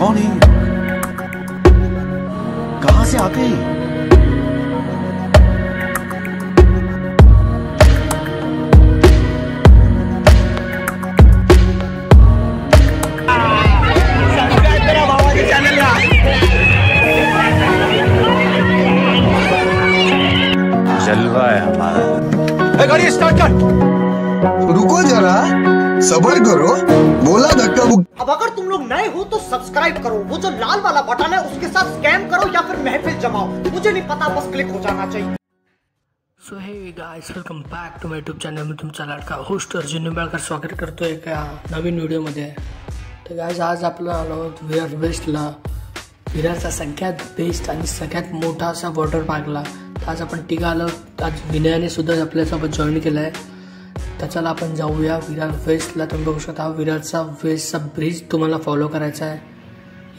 कौन है? कहां से आते हैं? जलवा है हमारा। गाड़ी स्टार्ट कर। रुको जरा, सब्र करो, बोला धक्का मुक्की। अब अगर तुम लोग नए हो तो सब्सक्राइब करो, वो जो लाल वाला बटन है उसके साथ स्कैम करो या फिर महफिल जमाओ, मुझे नहीं पता, बस क्लिक हो जाना चाहिए। So hey guys, welcome back to my YouTube channel. मी तुमचा लाडका होस्ट अर्जुन निंबाळकर स्वागत करतो एका नवीन व्हिडिओमध्ये। तर गाइस, आज आपण आलो आहोत विरार वेस्टला, विरारचा सगळ्यात बेस्ट आणि सगळ्यात मोठा असा वॉटर पार्कला। आज आपण तिघं आलो, आज विनयाने सुद्धा आपल्यासोबत जॉईन केलं आहे। तर चला आपण जाऊया विरार वेस्टला। तुम्ही बघू शकता विरारचा वेस्टचा ब्रिज तुम्हाला फॉलो करायचा आहे।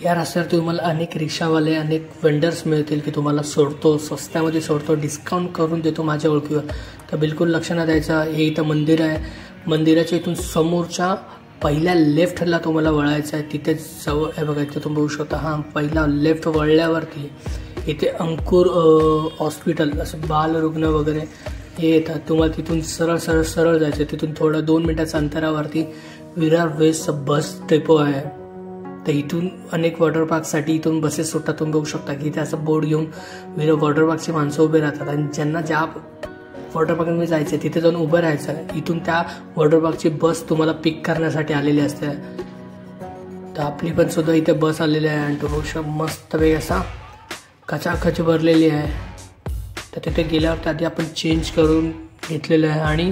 या रस्त्यावर तुम्हाला अनेक रिक्षावाले, अनेक वेंडर्स मिळतील की तुम्हाला सोडतो, स्वस्तामध्ये सोडतो, डिस्काउंट करून देतो माझ्या ओळखीवर। तर बिलकुल लक्ष न द्यायचं। हे इथं मंदिर आहे, मंदिराच्या इथून समोरच्या पहिल्या लेफ्टला तुम्हाला वळायचं आहे। तिथे जवळ आहे बघा, इथे तुम्ही बघू शकता। हां, पहिला लेफ्ट वळल्यावरती इथे अंकुर हॉस्पिटल, असं बाल रुग्ण वगैरे हे येतात। तुम्हाला तिथून सरळ सरळ सरळ जायचं। तिथून थोडं 2 मिनिटाच्या अंतरावरती विरार वेस्टचं बस डेपो आहे। तर इथून अनेक वॉटर पार्कसाठी इथून बसेस सुटतात। तुम्ही बघू शकता की इथे असं बोर्ड घेऊन विरार वॉटर पार्कची माणसं उभे राहतात आणि ज्यांना ज्या वॉटर पार्कमध्ये जायचं आहे तिथे जाऊन उभं राहायचं आहे। इथून त्या वॉटर पार्कची बस तुम्हाला पिक करण्यासाठी आलेली असते। तर आपली पण सुद्धा इथे बस आलेली आहे आणि तो मस्तपैकी असा खचाखच भरलेली आहे। तर तिथे गेल्यावर आधी आपण चेंज करून घेतलेलं आहे आणि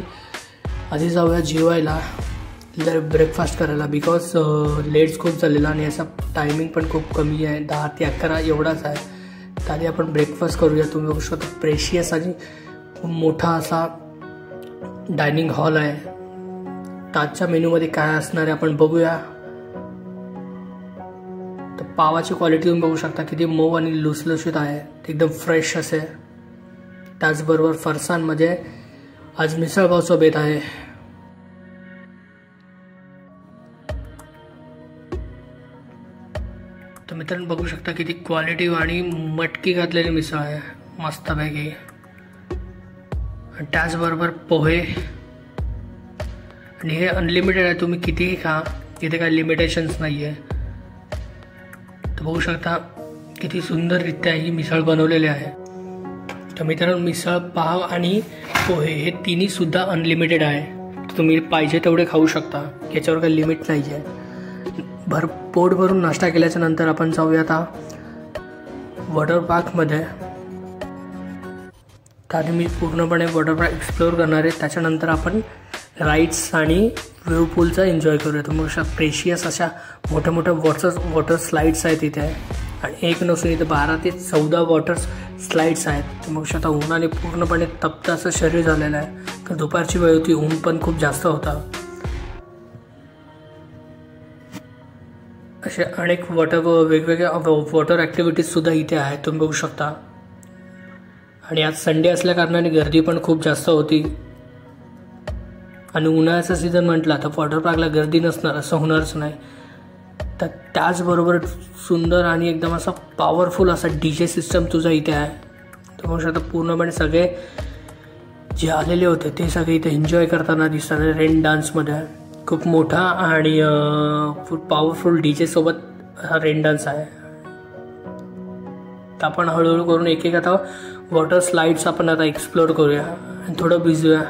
आधी जाऊया जेवायला, ब्रेकफास्ट करायला, बिकॉज लेट्स खूप झालेला आणि याचा टायमिंग पण खूप कमी आहे, 10 ते 11 एवढाच आहे। तर आधी आपण ब्रेकफास्ट करूया। तुम्ही बघू शकता प्रेशियस आणि मोठा असा डायनिंग हॉल आहे। आजच्या मेन्यूमध्ये काय असणार आहे आपण बघूया। तर पावाची क्वालिटी तुम्ही बघू शकता किती मऊ आणि लुसलुशीत आहे, एकदम फ्रेश असे। त्याचबरोबर फरसाणमध्ये आज मिसळपावचा बेत आहे। तर मित्रांनो बघू शकता किती क्वालिटी आणि मटकी घातलेली मिसळ आहे मस्तपैकी। आणि त्याचबरोबर पोहे, आणि हे अनलिमिटेड आहे, तुम्ही कितीही खा, इथे काही लिमिटेशन्स नाही आहे। तर बघू शकता किती सुंदररित्या ही मिसळ बनवलेली आहे। तर मित्रांनो मिसळ पाव आणि पोहे हे तिन्ही सुद्धा अनलिमिटेड आहे। तुम्ही पाहिजे तेवढे खाऊ शकता, याच्यावर काही लिमिट नाही आहे। पोट भरून नाश्ता केल्याच्या नंतर आपण जाऊया आता वॉटर पार्कमध्ये। तर मी पूर्णपणे वॉटर पार्क एक्सप्लोअर करणार आहे, त्याच्यानंतर आपण राईड्स आणि व्ह्यू पूलचा एन्जॉय करूया। तर मग प्रेशियस अशा मोठ्या मोठ्या वॉटर स्लाईड्स आहेत इथे, आणि एक नसून इथे 12 ते 14 वॉटर स्लाईड्स आहेत। तर मग आता उन्हाने पूर्णपणे तप्त असं शरीर झालेलं आहे, कारण दुपारची वेळ होती, ऊन पण खूप जास्त होता। असे अनेक वेगवेगळ्या वॉटर ॲक्टिव्हिटीज सुद्धा इथे आहेत, तुम्ही बघू शकता। आणि आज संडे असल्या कारणाने गर्दी पण खूप जास्त होती, आणि उन्हाळ्याचा सीझन म्हटला तर वॉटर पार्कला गर्दी नसणार असं होणारच नाही। तर त्याचबरोबर सुंदर आणि एकदम असा पॉवरफुल असा DJ सिस्टम तुझा इथे आहे। तर बघू शकता पूर्णपणे सगळे जे आलेले होते ते सगळे इथे एन्जॉय करताना दिसतात। रेन डान्समध्ये खूप मोठा आणि पॉवरफुल DJ सोबत हा रेन डान्स आहे। तर आपण हळूहळू करून एक एक आता वॉटर स्लाईड्स आपण आता एक्सप्लोअर करूया आणि थोडं भिजूया।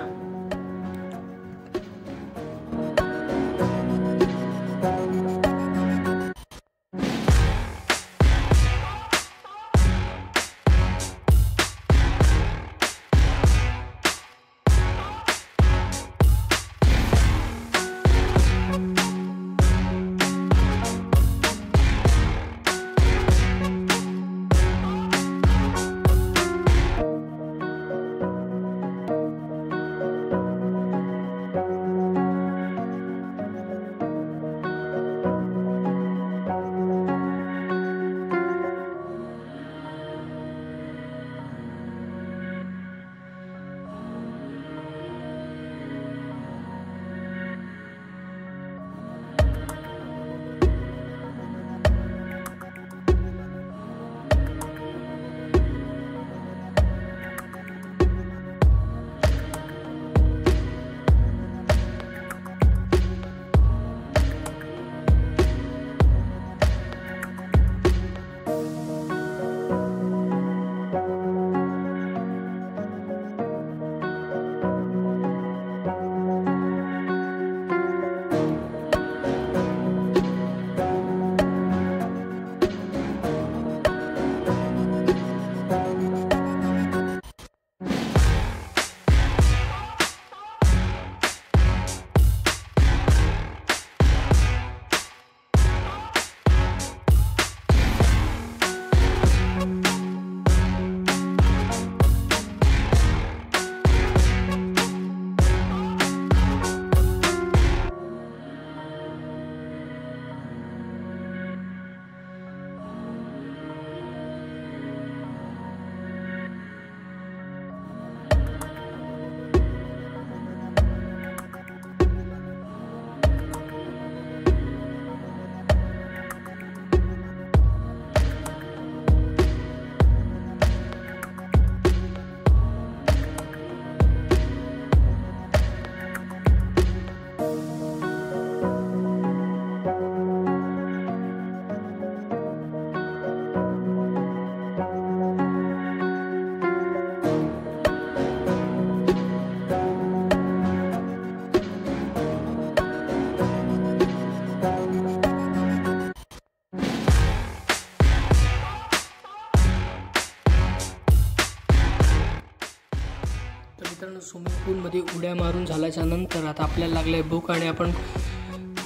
स्विमिंग पूलमध्ये उड्या मारून झाल्याच्या नंतर आता आपल्याला लागलं आहे भूक आणि आपण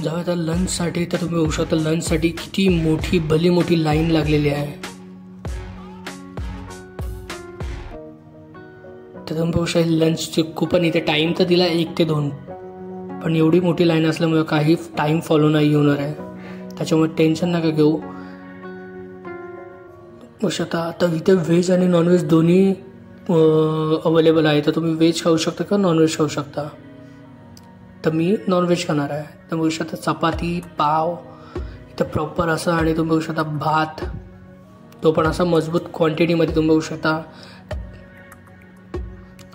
जाऊया आता लंचसाठी. तर तुम्ही बघू शकता लंचसाठी किती मोठी भली मोठी लाईन लागलेली आहे. तर तुम्ही बघू शकता लंचचे कुपन इथे टाईम तर दिला 1 ते 2, पण एवढी मोठी लाईन असल्यामुळे काही टाईम फॉलो नाही होणार आहे, त्याच्यामुळे टेन्शन नका घेऊ. बघू शकता आता इथे व्हेज आणि नॉनव्हेज दोन्ही अवेलेबल आहे. तर तुम्ही व्हेज खाऊ शकता किंवा नॉनव्हेज खाऊ शकता. तर मी नॉनव्हेज खाणार आहे. तर बघू शकता चपाती पाव इथं प्रॉपर असं, आणि तुम्ही बघू शकता भात तो पण असा मजबूत क्वांटिटीमध्ये तुम्ही बघू शकता.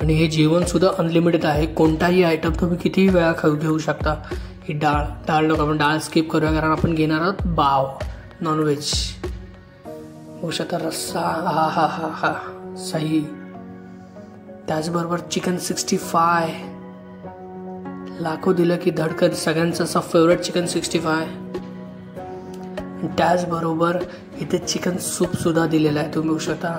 आणि हे जेवणसुद्धा अनलिमिटेड आहे. कोणताही आयटम तुम्ही कितीही वेळा घेऊ शकता. ही डाळ नको, आपण डाळ स्किप करूया कारण आपण घेणार आहोत बाव नॉनव्हेज. बघू शकता रस्सा हा सही. त्याचबरोबर चिकन 65 लाखो दिलं की धडकन, सगळ्यांचं असं फेवरेट चिकन 65. त्याचबरोबर इथे चिकन सूपसुद्धा दिलेलं आहे तुम्ही बघू शकता.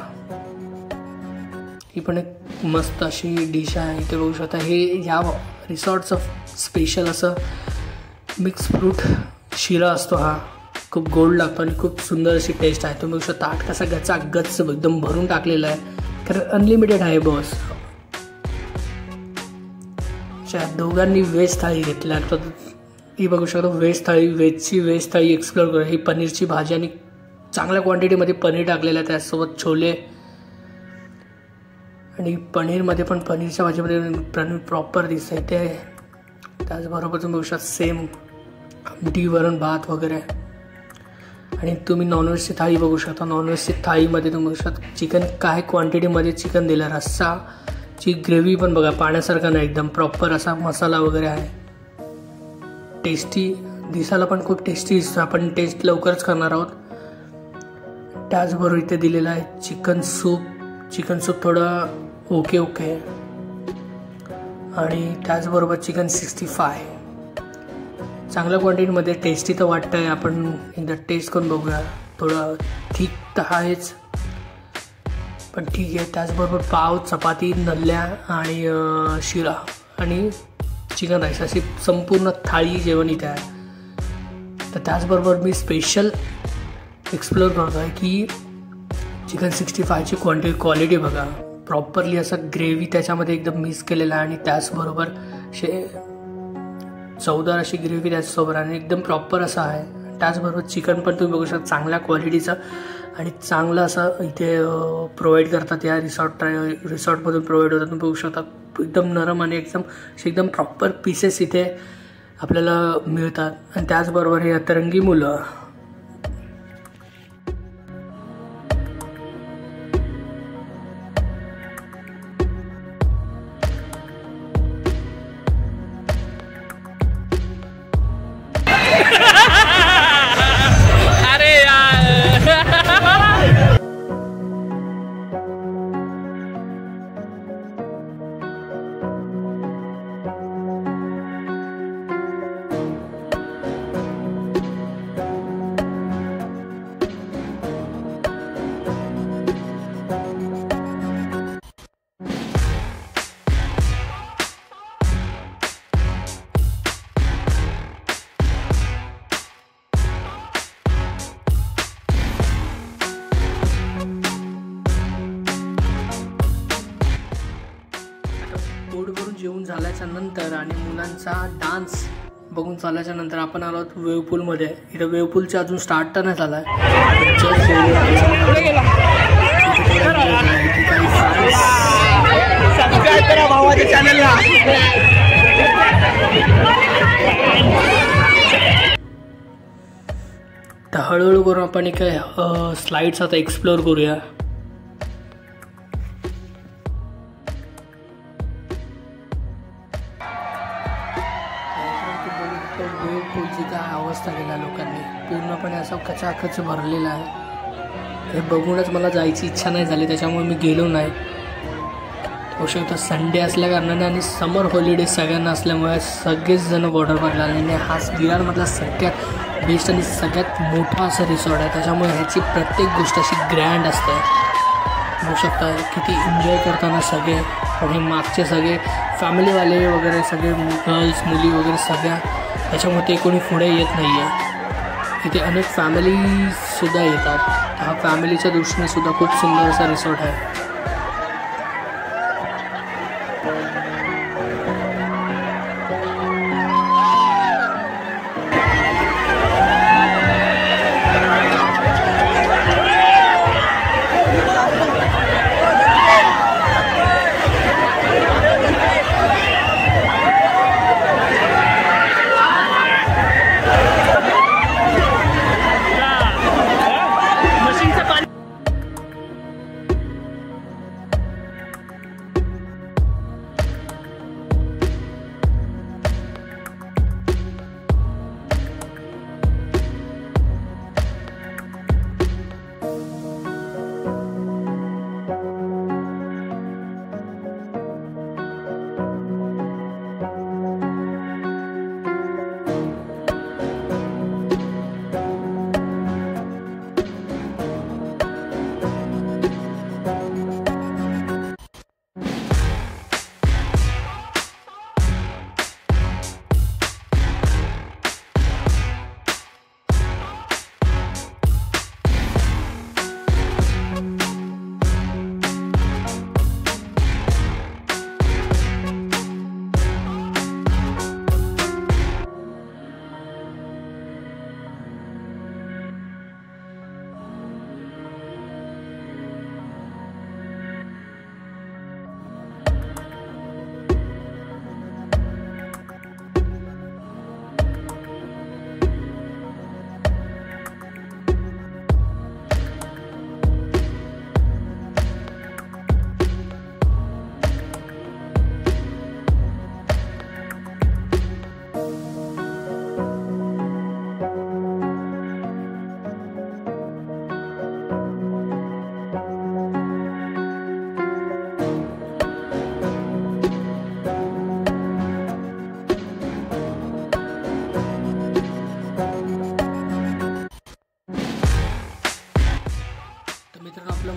ही पण एक मस्त अशी डिश आहे. इथे बघू शकता हे या रिसॉर्टचं स्पेशल असं मिक्स फ्रूट शिरा असतो. हा खूप गोड लागतो आणि खूप सुंदर अशी टेस्ट आहे. तुम्ही बघू शकता ताट कसा गच्च एकदम भरून टाकलेला आहे कारण अनलिमिटेड आहे बॉस. दोघांनी व्हेज थाळी घेतल्या. तर ही बघू शकता व्हेज थाळी, व्हेज थाळी एक्सप्लोर करूया. ही पनीरची भाजी आणि चांगल्या क्वांटिटीमध्ये पनीर टाकलेलं आहे, त्यासोबत छोले आणि पनीरमध्ये पण पनीरच्या भाजीमध्ये पनीर प्रॉपर दिसतंय ते. त्याचबरोबर तुम्ही बघू शकता सेम आमटी वरण भात वगैरे. आणि तुम्ही नॉनव्हेजची थाळी बघू शकता. नॉनव्हेजची थाळीमध्ये तुम्ही बघू शकता चिकन काय क्वांटिटीमध्ये चिकन दिलं. रस्साची ग्रेव्ही पण बघा पाण्यासारखा नाही, एकदम प्रॉपर असा मसाला वगैरे आहे. टेस्टी दिसायला पण खूप टेस्टी दिसतं. आपण टेस्ट लवकरच करणार आहोत. त्याचबरोबर इथे दिलेलं आहे चिकन सूप थोडं ओके आणि त्याचबरोबर चिकन 65 चांगल्या क्वांटिटीमध्ये. टेस्टी तर वाटतं आहे, आपण एकदा टेस्ट करून बघूया. थोडं ठीक तर आहेच पण ठीक आहे. त्याचबरोबर पाव चपाती नल्ल्या आणि शिरा आणि चिकन राईस अशी संपूर्ण थाळी जेवण इथे आहे. तर त्याचबरोबर मी स्पेशल एक्सप्लोर करतो आहे की चिकन 65ची क्वालिटी बघा. प्रॉपरली असं ग्रेव्ही त्याच्यामध्ये एकदम मिक्स केलेलं आहे आणि त्याचबरोबर चवदार अशी ग्रेव्ही त्याच्यासोबत आणि एकदम प्रॉपर असं आहे. त्याचबरोबर चिकन पण तुम्ही बघू शकता चांगल्या क्वालिटीचं आणि चांगलं असं इथे प्रोव्हाइड करतात. या रिसॉर्टमधून प्रोव्हाइड होतात. तुम्ही बघू शकता एकदम नरम आणि एकदम प्रॉपर पीसेस इथे आपल्याला मिळतात. आणि त्याचबरोबर हे अतरंगी मुलं जेवून झाल्याच्या नंतर आणि मुलांचा डान्स बघून झाल्याच्या नंतर आपण आलो आहोत वेव्ह पूलमध्ये. इथं वेव्ह पूलच्या अजून स्टार्ट तर नाही झाला आहे. तर हळूहळू करून आपण एक स्लाइड्स आता एक्सप्लोर करूया. वेव्ह पूलची काय अवस्था केला लोकांनी, पूर्णपणे असं कचाकच भरलेला आहे. हे बघूनच मला जायची इच्छा नाही झाली, त्याच्यामुळे मी गेलो नाही. होऊ शकतं संडे असल्या कारणाने आणि समर हॉलिडे सगळ्यांना असल्यामुळे सगळेच जण वॉटर पार्कला आले. आणि हा विरारमधला सगळ्यात बेस्ट आणि सगळ्यात मोठा असा रिसॉर्ट आहे, त्याच्यामुळे ह्याची प्रत्येक गोष्ट अशी ग्रँड असते. बघू शकता किती एन्जॉय करताना सगळे. आणि मागचे सगळे फॅमिलीवाले वगैरे सगळे गर्ल्स मुली वगैरे सगळ्या त्याच्यामध्ये कोणी पुढे येत नाही आहे. इथे अनेक फॅमिलीसुद्धा येतात. हा फॅमिलीच्या दृष्टीने सुद्धा खूप सुंदर असा रिसॉर्ट आहे.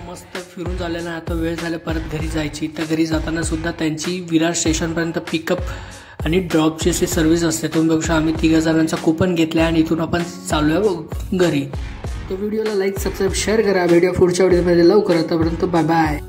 मस्त फिरून झालेलं आहे. आता वेळ झाला परत घरी जायची. तर घरी जाताना सुद्धा त्यांची विरार स्टेशनपर्यंत पिकअप आणि ड्रॉपची अशी सर्व्हिस असते. तुम्ही बघू शकता आम्ही 3 जणांचा कूपन घेतला आहे आणि इथून आपण चालू आहे घरी. तर व्हिडिओला लाईक सबस्क्राईब शेअर करा. व्हिडिओ पुढच्या व्हिडिओमध्ये लवकर. तोपर्यंत बाय बाय.